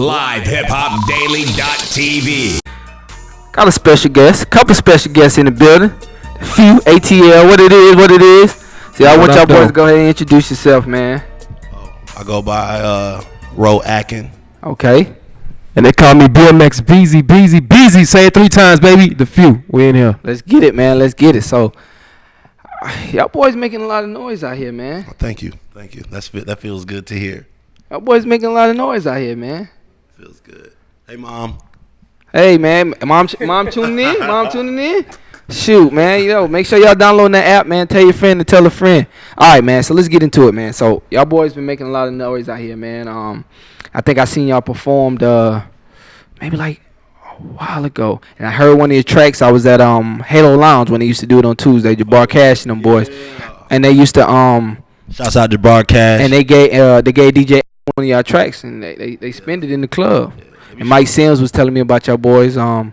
LiveHipHopDaily.tv. Got a special guest, a couple special guests in the building. A few ATL, what it is. See, I want y'all boys to go ahead and introduce yourself, man. I go by Ro Akin. Okay. And they call me BMX Beezy. Say it 3 times, baby. The Few. We in here. Let's get it, man. Let's get it. So, y'all boys making a lot of noise out here, man. Oh, thank you. That feels good to hear. Y'all boys making a lot of noise out here, man. Feels good. Hey, Mom. Hey, man. Mom tuning in? Mom tuning in? Shoot, man. Make sure y'all download that app, man. Tell your friend to tell a friend. All right, man. So, let's get into it, man. So, y'all boys been making a lot of noise out here, man. I think I seen y'all performed maybe like a while ago. And I heard one of your tracks. I was at Halo Lounge when they used to do it on Tuesday. Jabbar Cash and them boys. Yeah. And they used to shouts out Jabbar Cash. And they gave DJ one of y'all tracks, and they spent it in the club. Yeah, and Mike Sims was telling me about y'all boys, So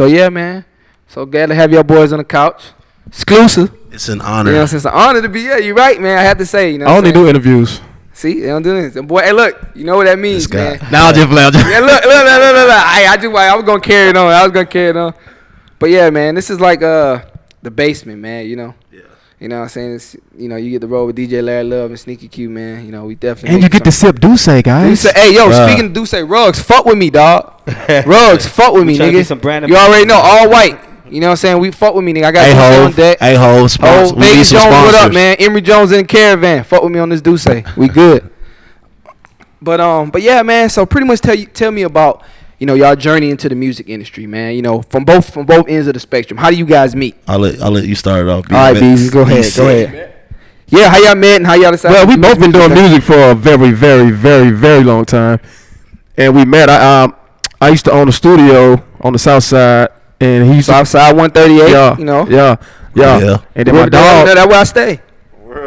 yeah, man. So glad to have y'all boys on the couch. Exclusive. It's an honor. It's an honor to be here. You're right, man. I have to say, I only do interviews. See, they don't do this. Boy, hey, look, you know what that means, man. Now just play. Yeah, look. I was gonna carry it on. But yeah, man, this is like the basement, man. Yeah. You know what I'm saying? It's, you get to roll with DJ Larry Love and Sneaky Q, man. We definitely. And you get to sip Douce, guys. Hey, yo, speaking of Douce, Ruggs, fuck with me, dog. Ruggs, fuck with me, nigga. You already know, all white. You know what I'm saying? We fuck with me, nigga. I got Douce on deck. Hey-ho, sponsors. Baby Jones, what up, man? Emery Jones in the caravan. Fuck with me on this Douce. We good. But yeah, man. So pretty much tell me about y'all journey into the music industry, man. From both ends of the spectrum. How do you guys meet? I'll let you start it off. All right, Beezy, go ahead. Yeah, how y'all met and how y'all decided? Well, we both been doing music for a very, very, very, very long time, and we met. I used to own a studio on the South Side, and he used Southside 138. Yeah. And then my dog. That's where I stay.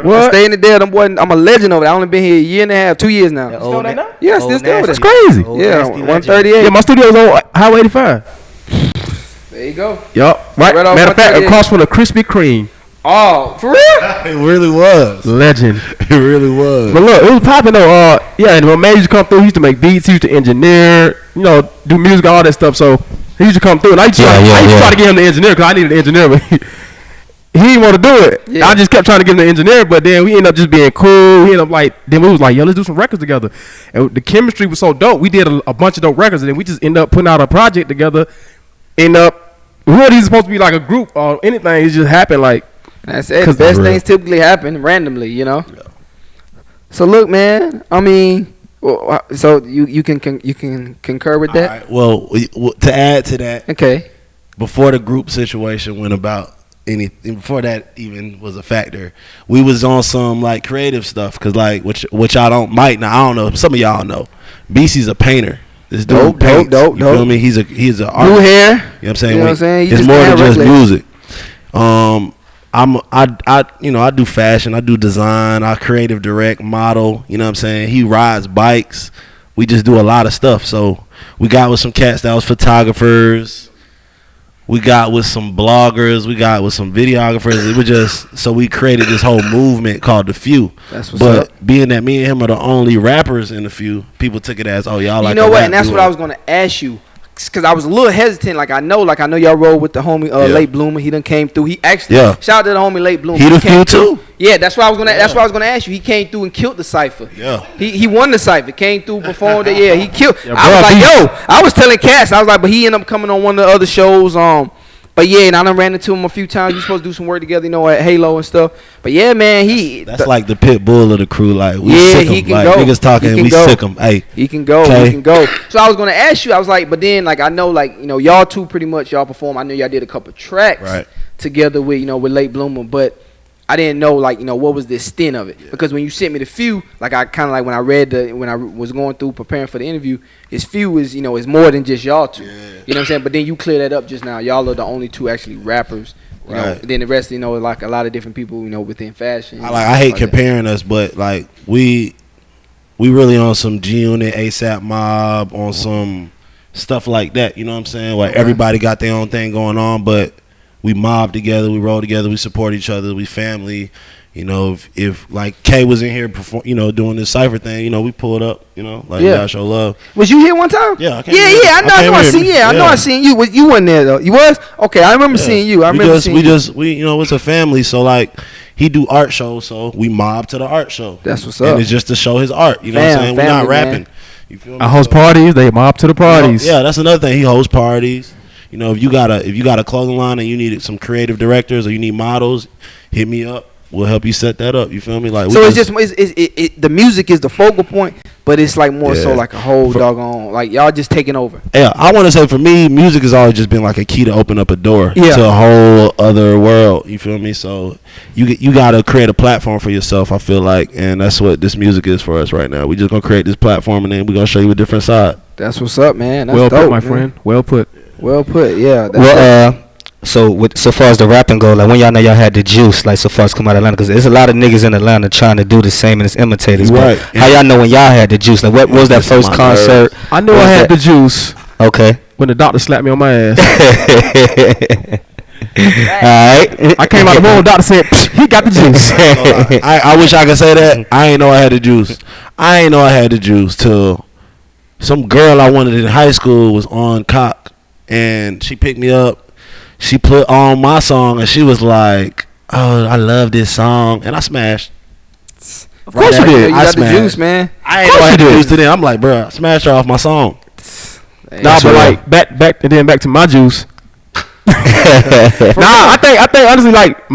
What? I stay in the dead. I'm a legend over there. I only been here a year and a half, 2 years now. Still there now? Yeah, still there. That's crazy. Yeah, 138. Yeah, my studio's on Highway 85. There you go. Yup. Right. Matter of fact, across from the Krispy Kreme. Oh, for real? It really was. Legend. It really was. But look, it was popping though. And when man used to come through, he used to make beats, he used to engineer, do music, all that stuff. So he used to come through, and I used to try to get him to engineer because I needed an engineer, but he didn't want to do it. Yeah. I just kept trying to get him to engineer, but then we ended up just being cool. We was like, yo, let's do some records together. And the chemistry was so dope. We did a bunch of dope records, and then we just ended up putting out a project together. We weren't supposed to be like a group or anything. It just happened like. That's it. Best things typically happen randomly, Yeah. So look, man. I mean, so you can concur with that. Right. Well, to add to that, okay. Before the group situation went about anything, before that even was a factor, we was on some like creative stuff because like which y'all I don't know. Some of y'all know. BC's a painter. This dude paints. Dope. You feel me? He's a artist. Blue hair. You know what I'm saying? You know what I'm saying? It's more than just music. I do fashion, I do design, I creative direct, model, you know what I'm saying? He rides bikes. We just do a lot of stuff. So we got with some cats that was photographers. We got with some bloggers, we got with some videographers. It was just so we created this whole movement called The Few. That's what's up. But being that me and him are the only rappers in The Few, people took it as, oh, y'all like. You know what? And that's what I was gonna ask you. Cause I was a little hesitant, like I know y'all roll with the homie Late Bloomer. He done came through. He actually shout out to the homie Late Bloomer. He the Few too. Yeah, that's what I was gonna. That's what I was gonna ask you. He came through and killed the cipher. Yeah. He won the cipher. Came through, performed it. Yeah, he killed. I was like, I was telling Cass. I was like, but he ended up coming on one of the other shows. But yeah, and I done ran into him a few times. We supposed to do some work together, at Halo and stuff. But yeah, man, that's like the pit bull of the crew. Like we sick him. He can like, go. Niggas talking, we sick him. Hey, he can go. Okay. He can go. So I was gonna ask you. I was like, but then like I know y'all two pretty much y'all perform. I know y'all did a couple tracks together with with Late Bloomer, but I didn't know what was the extent of it because when you sent me the Few, like I kind of like when I was going through preparing for the interview, his Few is is more than just y'all two. Yeah. You know what I'm saying? But then you clear that up just now. Y'all are the only two actually rappers. Right. Then the rest, like a lot of different people, within fashion. I hate comparing us, but like we really on some G Unit, ASAP Mob, on some stuff like that. You know what I'm saying? Like everybody got their own thing going on, but we mob together, we roll together, we support each other, we family. You know, if like K was in here, doing this cipher thing, we pulled up, like y'all show love. Was you here one time? Yeah, I came here. I know I seen. I know I seen you. You wasn't there though. You was? Okay, I remember seeing you. It's a family, so like he do art shows, so we mob to the art show. That's what's up. And it's just to show his art. You know what I'm saying? We're not rapping. You feel me? I host parties. They mob to the parties. Yeah, that's another thing. He hosts parties. If you got a clothing line and you need some creative directors or you need models, hit me up. We'll help you set that up. You feel me? Like, so the music is the focal point, but it's like more so like a whole doggone, like y'all just taking over. Yeah, I want to say for me, music has always just been like a key to open up a door to a whole other world. You feel me? So you got to create a platform for yourself, I feel like, and that's what this music is for us right now. We just gonna create this platform and then we're gonna show you a different side. That's what's up, man. That's well dope, put, my friend. Well put. Well put. Yeah. So far as the rapping go, like when y'all know y'all had the juice, like so far as come out of Atlanta, because there's a lot of niggas in Atlanta trying to do the same and it's imitators. Right. How y'all know when y'all had the juice? Like what was that first concert? I knew I had the juice. Okay. When the doctor slapped me on my ass. Alright. I came out of the room, the doctor said, he got the juice. I wish I could say that. I ain't know I had the juice. I ain't know I had the juice till some girl I wanted in high school was on cock and she picked me up. She put on my song and she was like, "Oh, I love this song," and I smashed. Of course you did. You got the juice, man. I ain't know I had the juice to them. I'm like, bro, I smashed her off my song. Nah, but like back to my juice. I think honestly, like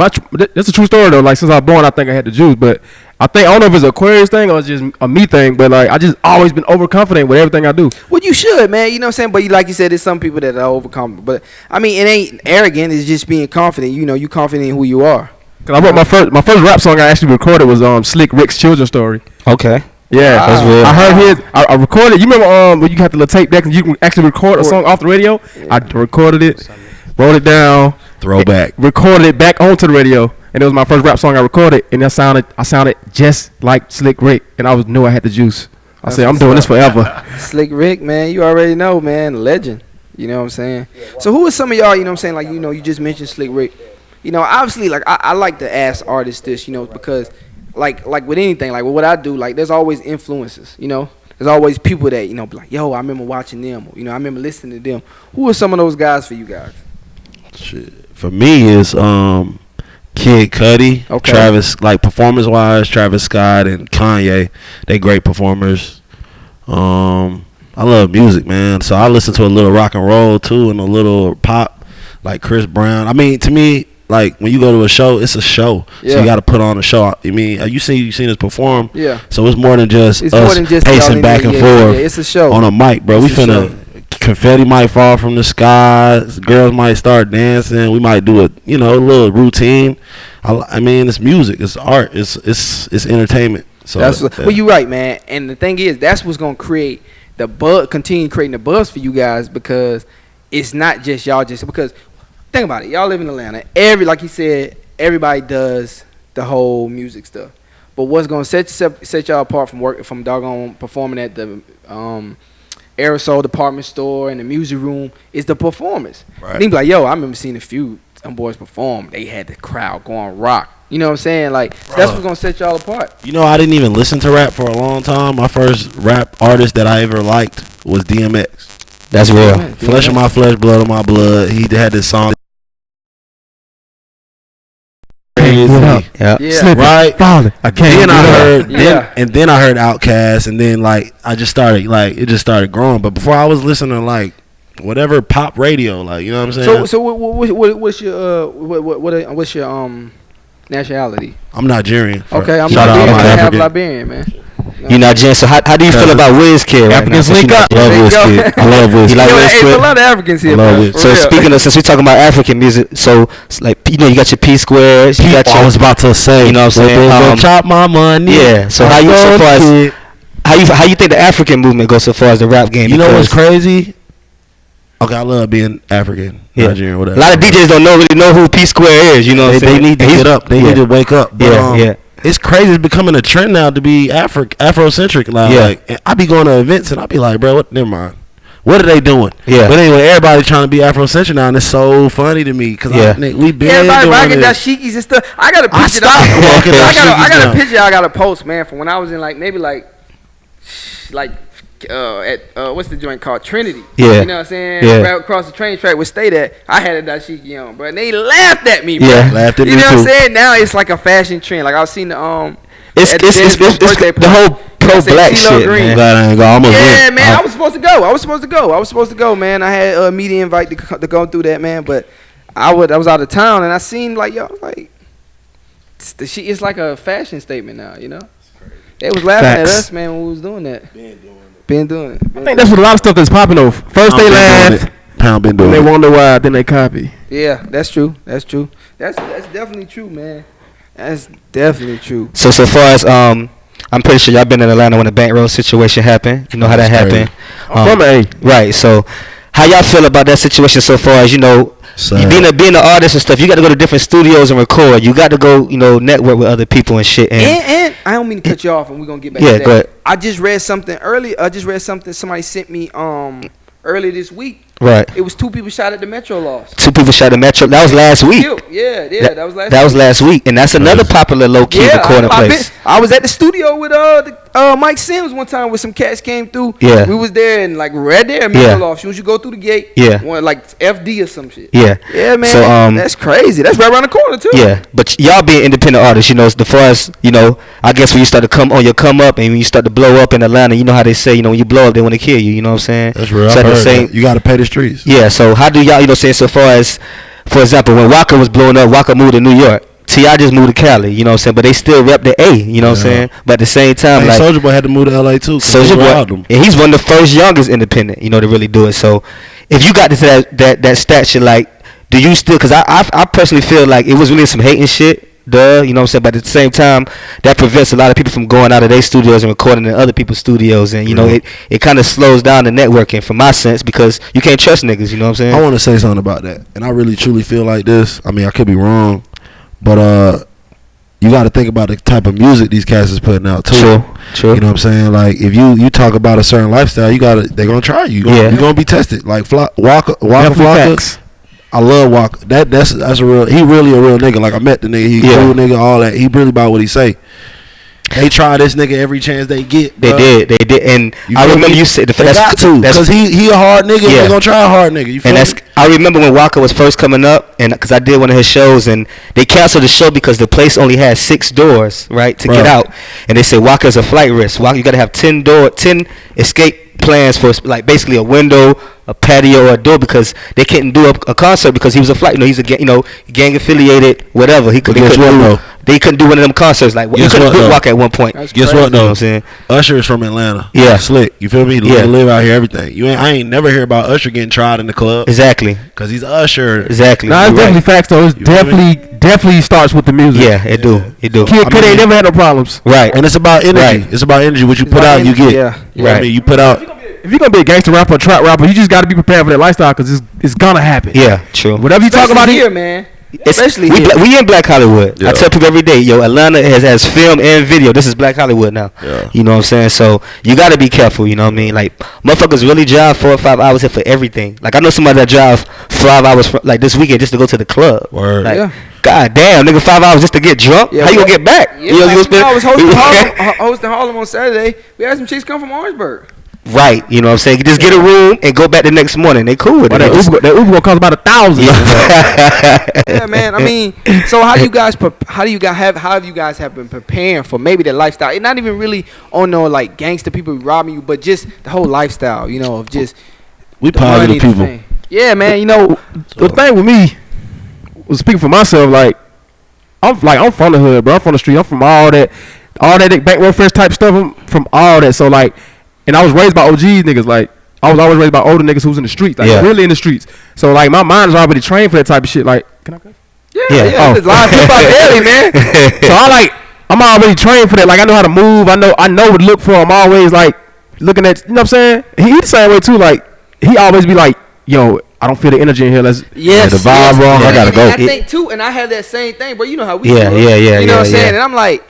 that's a true story though. Like since I was born, I think I had the juice, but I don't know if it's an Aquarius thing or it's just a me thing, but like I just always been overconfident with everything I do. Well, you should, man. You know what I'm saying? But like you said, there's some people that are overconfident. But I mean, it ain't arrogant. It's just being confident. You confident in who you are. Cause I wrote my first rap song I actually recorded was Slick Rick's Children's Story. Okay. Yeah, that's real. I heard his. I recorded. You remember when you had the little tape deck and you can actually record a song off the radio? Yeah. I recorded it, wrote it down, throwback, recorded it back onto the radio, and it was my first rap song I recorded, and I sounded just like Slick Rick, and I knew I had the juice. I said I'm doing this forever. Slick Rick, man, you already know, man, legend. You know what I'm saying? So who are some of y'all? You know what I'm saying? Like you just mentioned Slick Rick. Obviously, like I like to ask artists this, because like with anything, like with what I do, like there's always influences, There's always people that, be like, yo, I remember watching them, or, I remember listening to them. Who are some of those guys for you guys? Shit. For me, it's Kid Cudi, okay. Travis, like performance-wise, Travis Scott and Kanye. They great performers. I love music, man. So I listen to a little rock and roll, too, and a little pop, like Chris Brown. I mean, to me, like when you go to a show, it's a show. Yeah. So you got to put on a show. I mean, you seen us perform. Yeah. So it's more than just pacing back and forth. Yeah, it's a show on a mic, bro. We finna confetti might fall from the sky. Girls might start dancing. We might do a little routine. I mean, it's music. It's art. It's entertainment. So well, you're right, man. And the thing is, that's what's gonna create the buzz. Continue creating the buzz for you guys because it's not just y'all. Because think about it, y'all live in Atlanta. Like he said, everybody does the whole music stuff. But what's gonna set y'all apart from doggone performing at the Aerosol department store and the music room is the performance. Right. And he be like, yo, I remember seeing a few them boys perform. They had the crowd going rock. You know what I'm saying? Like that's what's gonna set y'all apart. I didn't even listen to rap for a long time. My first rap artist that I ever liked was DMX. That's real. Flesh of my flesh, blood of my blood. He had this song. Yeah. Right. Father, I can't. Then I heard Outkast, and then like it just started growing. But before I was listening to like whatever pop radio, like you know what I'm saying. So what's your nationality? I'm Nigerian. Okay, I'm half Liberian, man. You Nigerian. So how do you feel about Wizkid right now? I love Wizkid. I love Wizkid. You like Wizkid? There's a lot of Africans here. So speaking of, since we're talking about African music, so like you got your P Squares. You got your, I was about to say. You know what I'm saying? Chop my money. Yeah. So how you think the African movement goes so far as the rap game? You know what's crazy? Okay, I love being African, Nigerian, whatever. A lot of DJs don't really know who P Square is. You know what I'm saying? They need to get up. They need to wake up. But, yeah. It's crazy. It's becoming a trend now to be Afrocentric. Like I be going to events and I be like, bro, never mind. What are they doing? Yeah. But anyway, everybody trying to be Afrocentric now, and it's so funny to me because we been everybody rocking this. dashikis and stuff. I got a picture. I got a picture. I got a post, man, from when I was in like maybe like at what's the joint called, Trinity. Yeah. You know what I'm saying? Yeah. Right across the train track with Stay That. I had a dashiki on, bro, and they laughed at me, bro. Yeah. Laughed at me You know what I'm too. saying? Now it's like a fashion trend. Like I've seen the It's the whole pro-black shit, man. Glad I ain't go. I almost went. Man, I was supposed to go, man. I had a media invite to go through that, man, but I was out of town, and I seen like, yo, like it's like a fashion statement now, you know. They was laughing at us, man, when we was doing that. Been doing it. I think that's what a lot of stuff that's popping though. First they laugh, Pound been doing then they it. wonder why, then they copy. Yeah, that's true. That's definitely true, man. That's definitely true. So far as I'm pretty sure y'all been in Atlanta when the bankroll situation happened. You know how that happened. From A. Right. So how y'all feel about that situation so far as, you know, you being an artist and stuff, you got to go to different studios and record. You got to go, you know, network with other people and shit. And I don't mean to cut you off, and we're gonna get back to that. Go ahead. I just read something earlier. Somebody sent me earlier this week. Right. It was 2 people shot at the Metro loss. 2 people shot at Metro. That was last week. Yeah, that was last week. That was last week, and that's another popular low-key recording place. I was at the studio with Mike Sims one time with some cats came through. Yeah. We was there and like right there at Metro loss. As soon as you go through the gate, one like FD or some shit. Yeah. Yeah, man. So that's crazy. That's right around the corner too. Yeah, but y'all being independent artists, you know, as far as, you know, I guess when you start to come up and when you start to blow up in Atlanta, you know how they say, you know, when you blow up, they want to kill you. You know what I'm saying? That's real. So I heard that. You got to pay the streets. Yeah. So how do y'all, you know, say so far as, for example, when Waka was blowing up, Waka moved to New York. T.I. just moved to Cali, you know what I'm saying? But they still rep the A, you know what I'm saying? But at the same time, Hey, like Soulja Boy had to move to L.A. too. Soulja Boy, and he's one of the first youngest independent, you know, to really do it. So if you got to that stature, like, do you still? Because I personally feel like it was really some hating shit. You know what I'm saying? But at the same time, that prevents a lot of people from going out of their studios and recording in other people's studios, and you know, it kind of slows down the networking, from my sense, because you can't trust niggas. You know what I'm saying? I want to say something about that, and I really truly feel like this. I mean, I could be wrong, but you got to think about the type of music these cats is putting out too. True. You know what I'm saying? Like if you talk about a certain lifestyle, they're gonna try you. You're gonna be tested. Like Waka Flocka. I love Waka. That's a real. He really a real nigga. Like I met the nigga. He cool nigga. All that. He really about what he say. They try this nigga every chance they get. They did, and I remember you said they got to, because he a hard nigga. Yeah. They gonna try a hard nigga. You feel me? I remember when Waka was first coming up, and because I did one of his shows, and they canceled the show because the place only had 6 doors, right, to get out, and they said Waka's a flight risk. Waka, you gotta have 10 escape plans for like basically a window, a patio, or a door, because they couldn't do a concert because he was a flight. You know, he's a gang affiliated, whatever. They couldn't do one of them concerts. Like he couldn't book Waka at one point. Guess what though? You know what I'm saying? Usher is from Atlanta. Yeah, slick. You feel me? Yeah, live out here. Everything. I ain't never hear about Usher getting tried in the club. Exactly. Because he's Usher. Exactly. Nah, it's definitely facts though. It's definitely starts with the music. Yeah, it do. Kid ain't never had no problems. Right. And it's about energy. Right. It's about energy. What you put out, you get. Yeah. You know what I mean? You put out. If you're gonna be a gangster rapper or trap rapper, you just gotta be prepared for that lifestyle, because it's gonna happen. Yeah, true. Whatever you talk about here, man. Especially we in Black Hollywood. Yeah. I tell people every day, yo, Atlanta has film and video. This is Black Hollywood now. Yeah. You know what I'm saying? So you got to be careful. You know what I mean? Like motherfuckers really drive 4 or 5 hours here for everything. Like I know somebody that drive 5 hours like this weekend just to go to the club. Word. Like, God damn, nigga, 5 hours just to get drunk. Yeah, how you gonna get back? Yeah, I was hosting Harlem on Saturday. We had some chicks come from Orangeburg. Right, you know what I'm saying? You just get a room and go back the next morning. They cool with it. That Uber gonna cost about $1,000. Yeah, man. I mean, so how have you guys been preparing for maybe the lifestyle? It's not even really on no like gangster people robbing you, but just the whole lifestyle, you know, of just we positive people. Thing. Yeah, man. You know, the thing with me was, speaking for myself, like I'm from the hood, bro. I'm from the street. I'm from all that bankroll fresh type stuff. I'm from all that. So like. And I was raised by OGs niggas. Like I was always raised by older niggas who was in the streets, like really in the streets. So like my mind is already trained for that type of shit. Like, can I? Yeah. It's LiveHipHopDaily, man. So I'm already trained for that. Like I know how to move. I know what to look for. I'm always like looking at. You know what I'm saying? He the same way too. Like he always be like, yo, I don't feel the energy in here. The vibe wrong. I gotta go. I think too, and I have that same thing, but you know how we. Yeah. You know what I'm saying? And I'm like.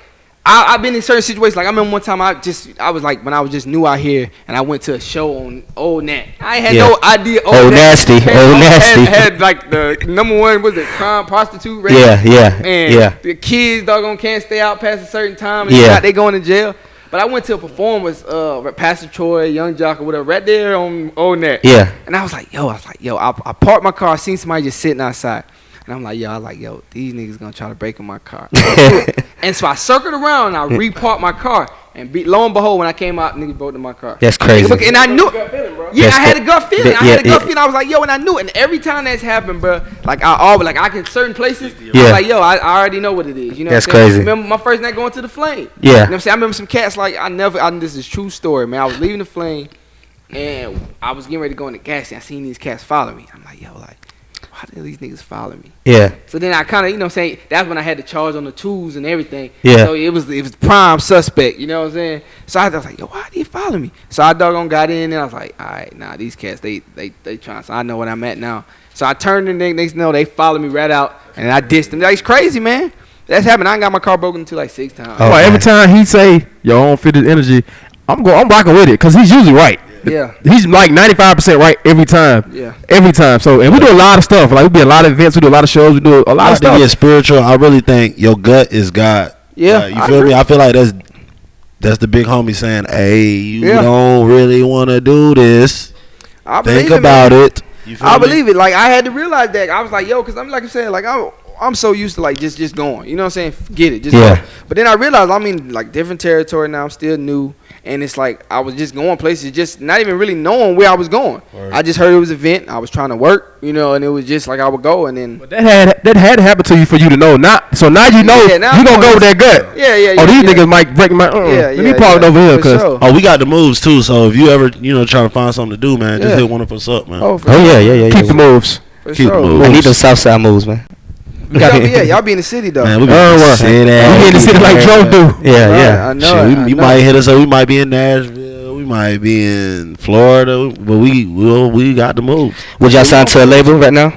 I've been in certain situations. Like I remember one time I was like when I was just new out here and I went to a show on Old Nat. I had no idea. Old Nasty. Had like the #1 was it crime prostitute rate. And the kids doggone can't stay out past a certain time. And they going to jail. But I went to a performance, Pastor Troy, Young Jock, or whatever, right there on Old Nat. Yeah. And I was like, yo, I parked my car. I seen somebody just sitting outside. And I'm like, yo, these niggas gonna try to break in my car. And so I circled around and I reparked my car. And lo and behold, when I came out, niggas broke in my car. That's crazy. And I knew, I had a gut feeling. I was like, yo, and I knew it. And every time that's happened, bro, like I can certain places, I was like, yo, I already know what it is. You know that's what I'm saying? crazy. Remember my first night going to the Flame. Yeah. You know what I'm saying? I remember some cats like, this is true story, man. I was leaving the Flame and I was getting ready to go in the gas station. I seen these cats follow me. I'm like, yo, like, why the hell these niggas follow me? Yeah. So then I kind of, you know what I'm saying, that's when I had to charge on the tools and everything. Yeah. So it was prime suspect, you know what I'm saying? So I was like, yo, why do you follow me? So I doggone got in and I was like, all right, nah, these cats, they trying, so I know what I'm at now. So I turned and they know they followed me right out and I dissed them. Like, it's crazy, man. That's happened. I ain't got my car broken until like 6 times. Oh, every time he say, yo, I don't fit his energy, I'm rocking with it because he's usually right. Yeah. He's like 95% right every time. Yeah. Every time. So, and we do a lot of stuff. Like, we do a lot of events. We do a lot of shows. We do a lot of stuff. To get spiritual, I really think your gut is God. Yeah. Like, you feel me? I feel like that's the big homie saying, hey, you don't really want to do this. Think about it. I believe it. Like, I had to realize that. I was like, yo, because I'm like I said, like, I'm so used to like just going. You know what I'm saying? Forget it. Just go. But then I realized I'm in like different territory now. I'm still new. And it's like I was just going places, just not even really knowing where I was going. Word. I just heard it was an event. I was trying to work, you know, and it was just like I would go, and then. But that had to happen to you for you to know. So now you know you gonna go with that gut. Yeah. Oh, these niggas might break my. Let me park it over here, cause sure. We got the moves too. So if you ever trying to find something to do, man, just hit one of us up, man. Yeah. Keep the moves. Keep the moves. I need those Southside moves, man. Y'all be in the city though. Man, we be in the city. We be in the city like Joe do. Yeah. I know. You might hit us up. We might be in Nashville. We might be in Florida. But we got the moves. Would y'all sign to a label right now?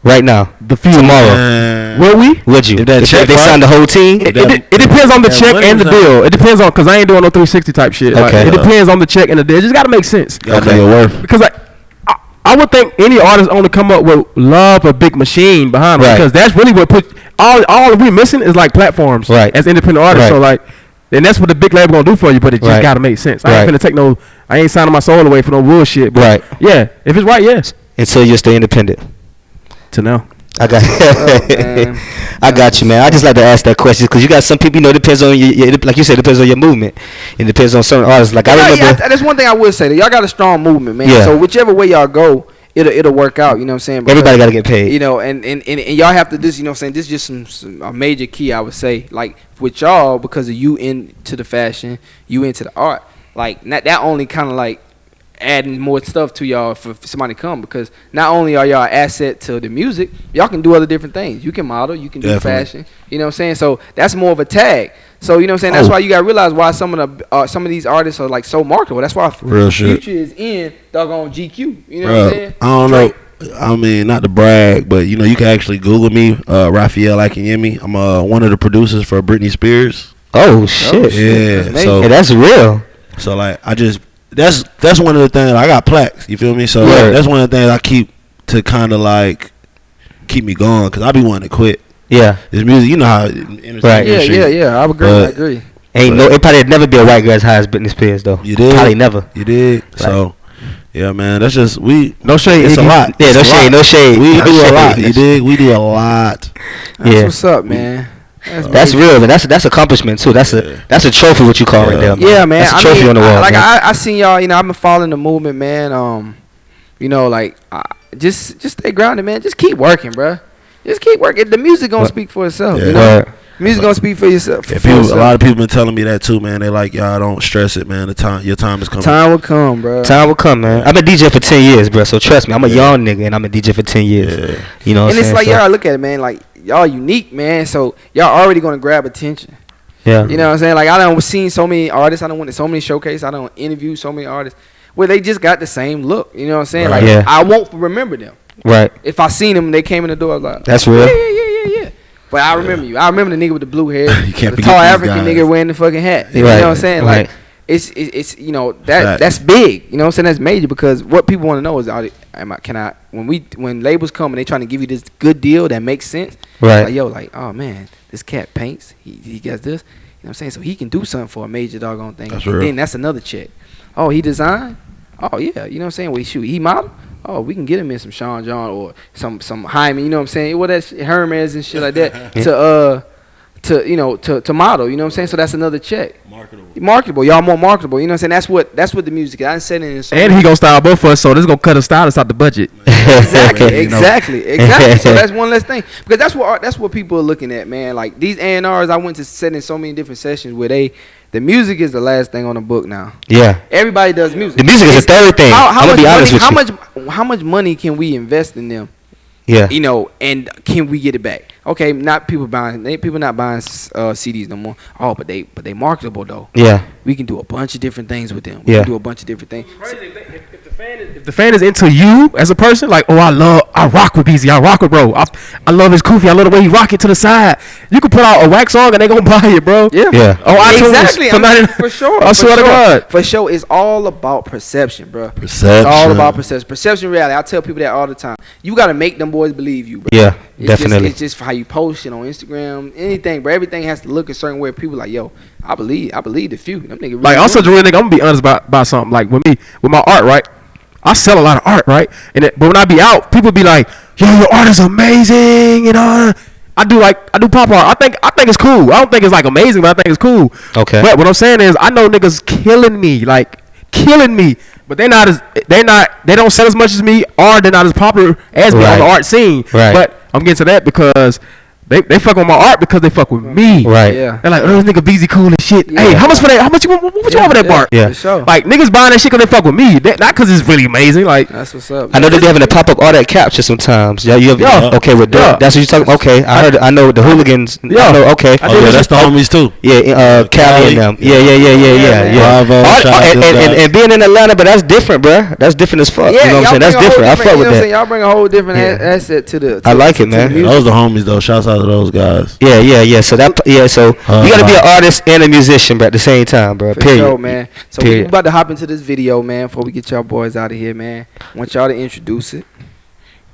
Right now. Tomorrow. Will we? Would you? If they signed the whole team? It depends on the check and the deal. It depends on, because I ain't doing no 360 type shit. Okay. It depends on the check and the deal. It just got to make sense. Got to make it worth. Because I would think any artist only come up with love a big machine behind them, because that's really what put all we missing is like platforms as independent artists. So like, then that's what the big label gonna do for you, but it just gotta make sense. I ain't finna take I ain't signing my soul away for no bullshit. But yeah, if it's right, yes. And so you stay independent. To now. I got I got you, man. I just like to ask that question because you got some people, it depends on your like you said, it depends on your movement. It depends on certain artists. Like I remember. That's one thing I would say. That y'all got a strong movement, man. Yeah. So whichever way y'all go, it'll work out. You know what I'm saying? Because, everybody got to get paid. You know, and y'all have to this. You know what I'm saying? This is just a major key, I would say. Like with y'all, because of you into the fashion, you into the art. Like that only kind of like adding more stuff to y'all for somebody to come, because not only are y'all an asset to the music, y'all can do other different things. You can model, you can do fashion. You know what I'm saying? So that's more of a tag. So you know what I'm saying? That's why you gotta realize why some of these artists are like so marketable. That's why Future is in doggone GQ. You know what I'm saying? I don't know. I mean, not to brag, but you can actually Google me, Raphael Akinyemi. I'm one of the producers for Britney Spears. Oh shit! Yeah, so that's real. So like, that's one of the things. I got plaques. You feel me? So that's one of the things I keep to kind of like keep me going, because I be wanting to quit. Yeah, this music, you know how I agree. It probably never be a white girl as high as Britney Spears though. You did probably never. You did. Like, so yeah, man, that's just no shade. It's a lot. Yeah, no shade. We do a lot. You dig? We do a lot. That's what's up, man. That's real, man. That's accomplishment too. That's a trophy, what you call right there. Man. Yeah, man. That's a trophy on the wall. I seen y'all. I've been following the movement, man. Just stay grounded, man. Just keep working, bro. Just keep working. The music gonna speak for itself. You know? Music gonna speak for yourself. A lot of people been telling me that too, man. They like, y'all don't stress it, man. Your time is coming. Time will come, bro. Time will come, man. I've been DJ for 10 years, bro. So trust me, I'm a young nigga and I'm a DJ for 10 years. Yeah. You know what I'm saying? And it's like, y'all look at it, man. Like, y'all unique, man. So y'all already gonna grab attention. Yeah. You know what I'm saying? Like, I done seen so many artists. I done went to so many showcases. I done interviewed so many artists where they just got the same look. You know what I'm saying? Like, I won't remember them. Right. If I seen them, they came in the door, I was like, that's real. Yeah. But I remember you. I remember the nigga with the blue hair, You can't the forget tall these African guys. nigga wearing the fucking hat. You Right, know what I'm saying? right. Like it's you know that's big. You know what I'm saying? That's major because what people want to know is when labels come and they trying to give you this good deal that makes sense. Right. Like yo, like oh man, this cat paints. He gets this. You know what I'm saying? So he can do something for a major doggone thing. That's and real. then that's another check. Oh, he designed? Oh yeah, you know what I'm saying? Well, shoot, he model? Oh, we can get him in some Sean John or some Hyman, you know what I'm saying? What that Hermes and shit like that to model, you know what I'm saying? So that's another check. Marketable. Y'all more marketable, you know what I'm saying? That's what the music is. I didn't say it in so And he gonna style both of us, so this gonna cut a stylist out the budget. Exactly. So that's one less thing because that's what people are looking at, man. Like these A&Rs, I went to sit in so many different sessions where the music is the last thing on the book now. Yeah. Everybody does music. The music is the third thing. I'm gonna be honest with you. How much money can we invest in them? Yeah. You know, and can we get it back? Okay, people not buying CDs no more. Oh, but they marketable though. Yeah. We can do a bunch of different things with them. Yeah. We can do a bunch of different things. If the fan is into you as a person, like, I rock with BZ, I rock with bro. I love his kufi, I love the way he rock it to the side. You can put out a wax song and they gonna buy it, bro. Yeah. Yeah. Oh, exactly. For sure. I swear to God. For sure, it's all about perception, bro. Perception. It's all about perception. Perception, reality. I tell people that all the time. You gotta make them boys believe you, bro. Yeah, It's definitely. It's just how you post it on Instagram, anything, bro. Everything has to look a certain way. People like, yo, I believe the few. Them nigga really Like, I'm such a real nigga. I'm gonna be honest about something. Like with my art, right? I sell a lot of art, right? But when I be out, people be like, "Yo, your art is amazing," you know. I do pop art. I think it's cool. I don't think it's like amazing, but I think it's cool. Okay. But what I'm saying is, I know niggas killing me, but they don't sell as much as me, or they're not as popular as me on the art scene. Right. But I'm getting to that because they fuck with my art because they fuck with me. Right. Yeah. They're like, this nigga BZ cool and shit. Yeah. Hey, how much for that? How much you want? What you want for that bar? Yeah. For sure. Like niggas buying that shit because they fuck with me, not because it's really amazing. Like That's what's up. I know that they having to pop up all that capture sometimes. Yeah, you have okay with that. Yeah. That's what you talking about. Okay, I know the hooligans. Yeah. I know, okay. Oh yeah, that's the homies too. Yeah, Cali and them. Yeah. Bravo, shout out to them. And being in Atlanta, but that's different, bruh. That's different as fuck. Yeah, You know what I'm saying? That's different. I fuck with that. Y'all bring a whole different Yeah. asset to the. I like it, man. Those the homies though. Shouts out to those guys. Yeah. So you gotta be an artist and a musician, bro, at the same time, bro. For Period. sure, man. So we about to hop into this video, man. Before we get y'all boys out of here, man. I want y'all to introduce it.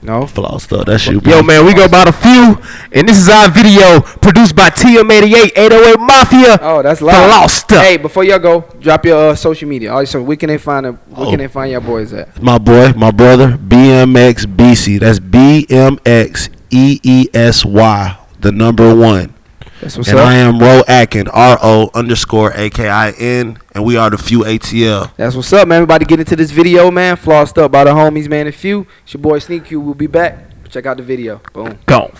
No. Floss stuff. That's you. Yo, man, we go about a few, and this is our video produced by TM88 808 Mafia. Oh, that's loud. Floss stuff. Hey, before y'all go, drop your social media. All right, so where can they find y'all boys at? My brother, BMX BC. That's BMX EESY, the number 1. That's what's And up. I am Roakin, RO_AKIN, and we are the Few ATL. That's what's up, man. We about to get into this video, man. Flossed up by the homies, man. The Few. It's your boy Sneak Q. We'll be back. Check out the video. Boom. Go.